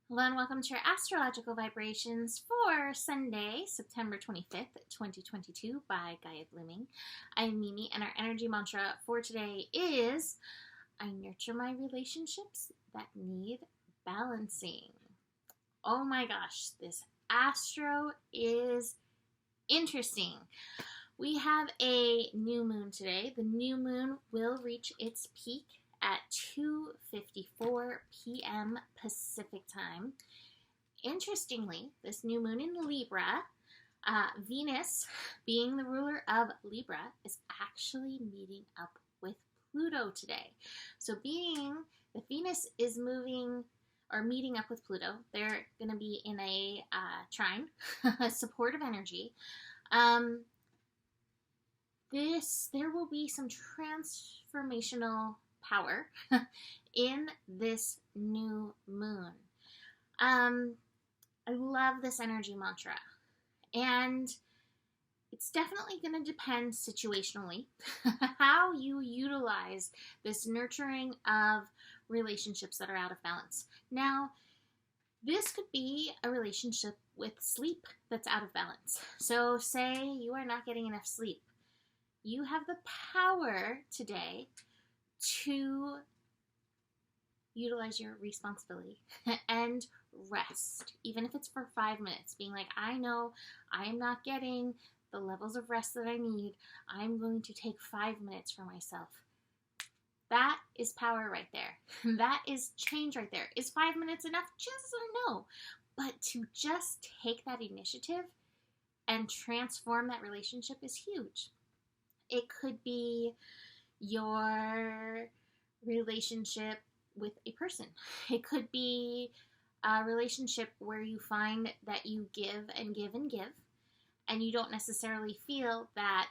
Hello and welcome to your astrological vibrations for Sunday, September 25th, 2022 by Gaia Blooming. I'm Mimi and our energy mantra for today is I nurture my relationships that need balancing. Oh my gosh, this astro is interesting. We have a new moon today. The new moon will reach its peak at 2:54 p.m. Pacific time. Interestingly, this new moon in Libra, Venus, being the ruler of Libra, is actually meeting up with Pluto today. So being that Venus is moving or meeting up with Pluto, they're going to be in a trine, a supportive energy. There will be some transformational power in this new moon. I love this energy mantra, and it's definitely going to depend situationally how you utilize this nurturing of relationships that are out of balance. Now, this could be a relationship with sleep that's out of balance. So say you are not getting enough sleep. You have the power today to utilize your responsibility and rest, even if it's for 5 minutes, being like, I know I am not getting the levels of rest that I need. I'm going to take 5 minutes for myself. That is power right there. That is change right there. Is 5 minutes enough? Chances are no. But to just take that initiative and transform that relationship is huge. It could be your relationship with a person. It could be a relationship where you find that you give and give and give, and you don't necessarily feel that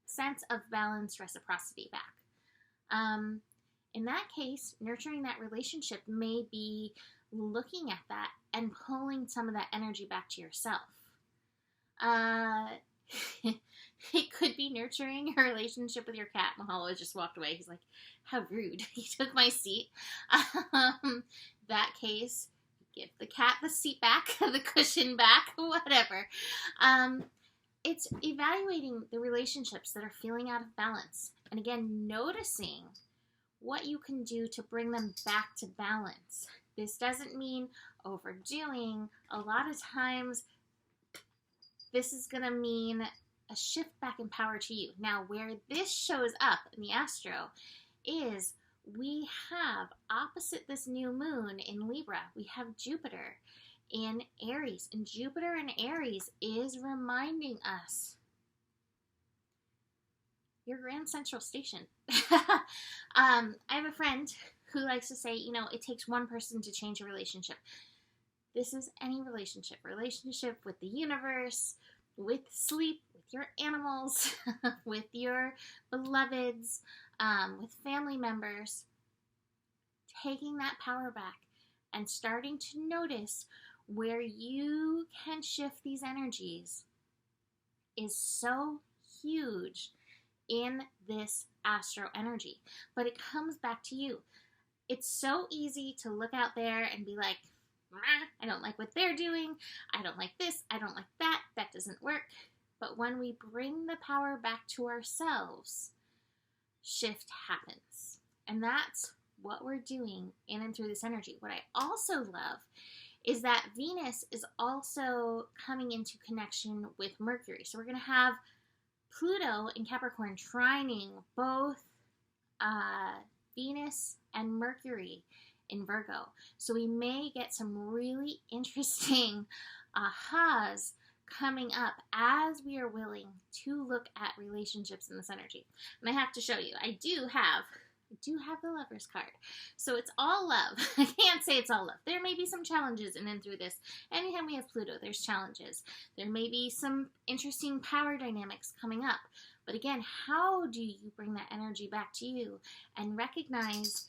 sense of balanced reciprocity back. In that case, nurturing that relationship may be looking at that and pulling some of that energy back to yourself. It could be nurturing a relationship with your cat. Mahalo just walked away. He's like, how rude. He took my seat. That case, give the cat the seat back, the cushion back, whatever. It's evaluating the relationships that are feeling out of balance. And again, noticing what you can do to bring them back to balance. This doesn't mean overdoing. A lot of times, this is going to mean a shift back in power to you. Now, where this shows up in the astro is we have opposite this new moon in Libra, we have Jupiter in Aries. And Jupiter in Aries is reminding us your grand central station. I have a friend who likes to say, it takes one person to change a relationship. This is any relationship with the universe, with sleep, with your animals, with your beloveds, with family members. Taking that power back and starting to notice where you can shift these energies is so huge in this astro energy. But it comes back to you. It's so easy to look out there and be like, I don't like what they're doing. I don't like this. I don't like that. That doesn't work. But when we bring the power back to ourselves, shift happens. And that's what we're doing in and through this energy. What I also love is that Venus is also coming into connection with Mercury. So we're going to have Pluto and Capricorn trining both Venus and Mercury in Virgo. So we may get some really interesting ahas coming up as we are willing to look at relationships in this energy. And I have to show you, I do have the Lover's card. So it's all love. I can't say it's all love. There may be some challenges in and through this. Anytime we have Pluto, there's challenges. There may be some interesting power dynamics coming up. But again, how do you bring that energy back to you and recognize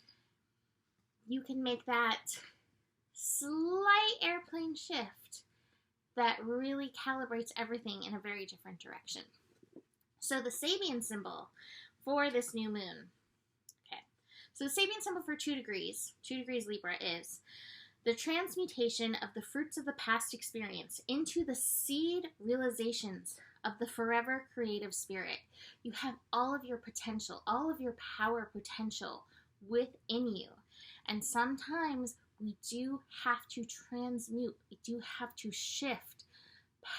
you can make that slight airplane shift that really calibrates everything in a very different direction. So the Sabian symbol for this new moon. Okay. So the Sabian symbol for 2 degrees Libra is The transmutation of the fruits of the past experience into the seed realizations of the forever creative spirit. You have all of your potential, all of your power potential within you. And sometimes we do have to transmute, we do have to shift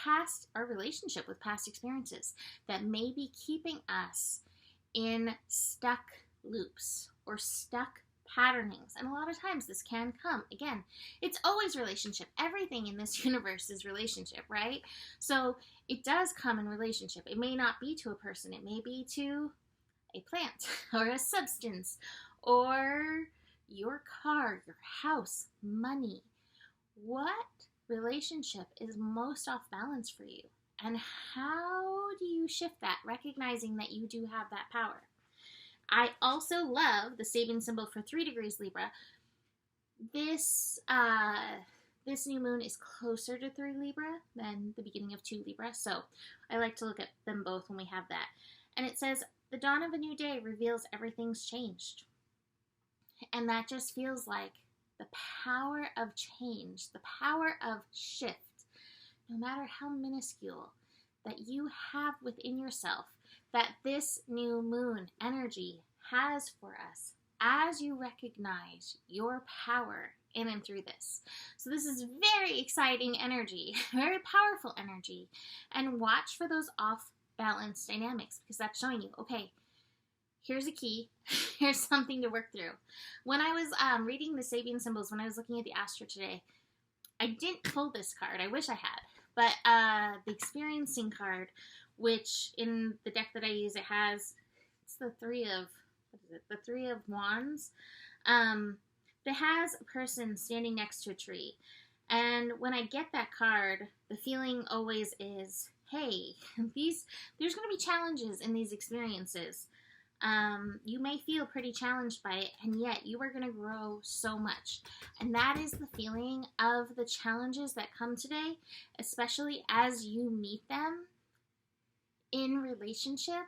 past our relationship with past experiences that may be keeping us in stuck loops or stuck patternings. And a lot of times this can come, again, it's always relationship. Everything in this universe is relationship, right? So it does come in relationship. It may not be to a person. It may be to a plant or a substance or your car, your house, money. What relationship is most off balance for you? And how do you shift that, recognizing that you do have that power? I also love the Sabian symbol for 3 degrees Libra. This new moon is closer to 3 Libra than the beginning of 2 Libra, so I like to look at them both when we have that. And it says, the dawn of a new day reveals everything's changed. And that just feels like the power of change, the power of shift, no matter how minuscule, that you have within yourself, that this new moon energy has for us as you recognize your power in and through this. So this is very exciting energy, very powerful energy, and watch for those off balance dynamics, because that's showing you, okay, here's a key, here's something to work through. When I was reading the Sabian symbols, when I was looking at the Astro today, I didn't pull this card, I wish I had, but the experiencing card, which in the deck that I use, it has, it's the Three of Wands, that has a person standing next to a tree. And when I get that card, the feeling always is, hey, there's going to be challenges in these experiences. You may feel pretty challenged by it, and yet you are going to grow so much. And that is the feeling of the challenges that come today, especially as you meet them in relationship,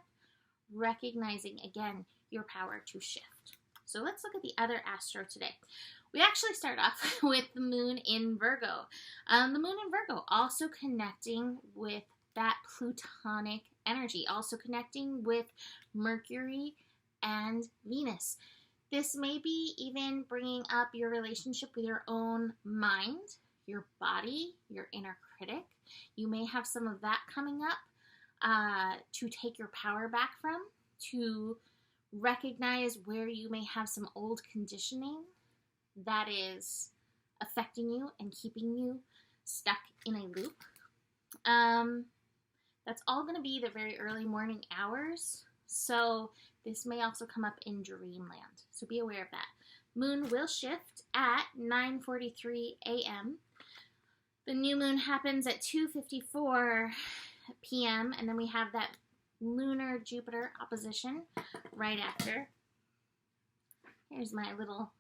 recognizing, again, your power to shift. So let's look at the other Astro today. We actually start off with the moon in Virgo. The moon in Virgo also connecting with that Plutonic energy, also connecting with Mercury and Venus. This may be even bringing up your relationship with your own mind, your body, your inner critic. You may have some of that coming up to take your power back from, to recognize where you may have some old conditioning that is affecting you and keeping you stuck in a loop. That's all going to be the very early morning hours, so this may also come up in dreamland, so be aware of that. Moon will shift at 9:43 a.m. The new moon happens at 2:54 p.m., and then we have that lunar Jupiter opposition right after. Here's my little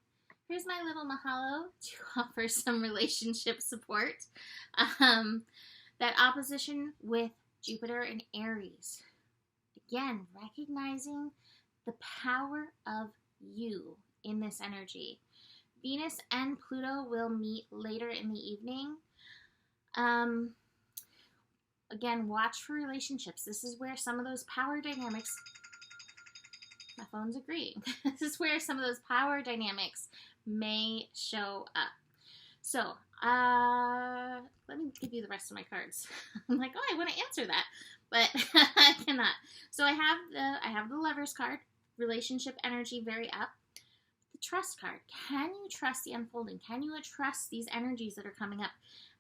mahalo to offer some relationship support. That opposition with Jupiter and Aries. Again, recognizing the power of you in this energy. Venus and Pluto will meet later in the evening. Again, watch for relationships. This is where some of those power dynamics, my phone's agreeing. This is where some of those power dynamics may show up. So, let me give you the rest of my cards. I'm like, oh, I want to answer that, but I cannot. So I have the Lovers card, relationship energy very up. The Trust card, can you trust the unfolding? Can you trust these energies that are coming up?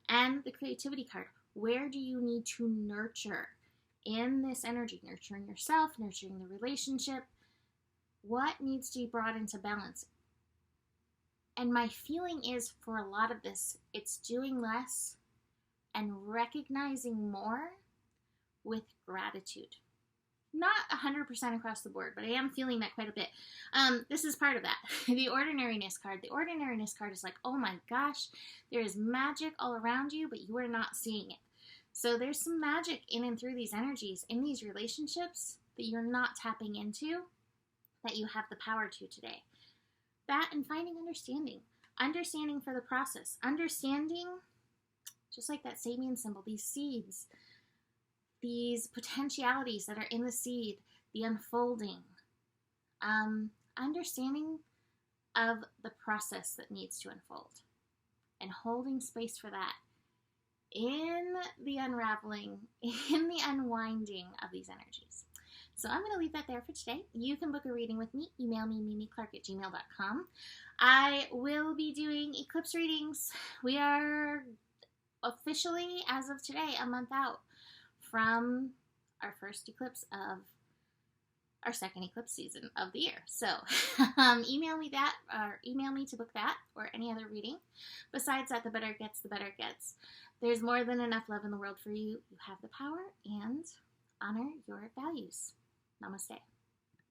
And the Creativity card, where do you need to nurture in this energy? Nurturing yourself, nurturing the relationship. What needs to be brought into balance? And my feeling is, for a lot of this, it's doing less and recognizing more with gratitude. Not 100% across the board, but I am feeling that quite a bit. This is part of that. The Ordinariness card. The Ordinariness card is like, oh my gosh, there is magic all around you, but you are not seeing it. So there's some magic in and through these energies, in these relationships, that you're not tapping into, that you have the power to today. That and finding understanding. understanding for the process, understanding, just like that Sabian symbol, these seeds, these potentialities that are in the seed, the unfolding, understanding of the process that needs to unfold, and holding space for that in the unraveling, in the unwinding of these energies. So I'm going to leave that there for today. You can book a reading with me. Email me, mimiclark@gmail.com. I will be doing eclipse readings. We are officially, as of today, a month out from our first eclipse of our second eclipse season of the year. So email me that, or email me to book that or any other reading. Besides that, the better it gets, the better it gets. There's more than enough love in the world for you. You have the power, and honor your values. Namaste.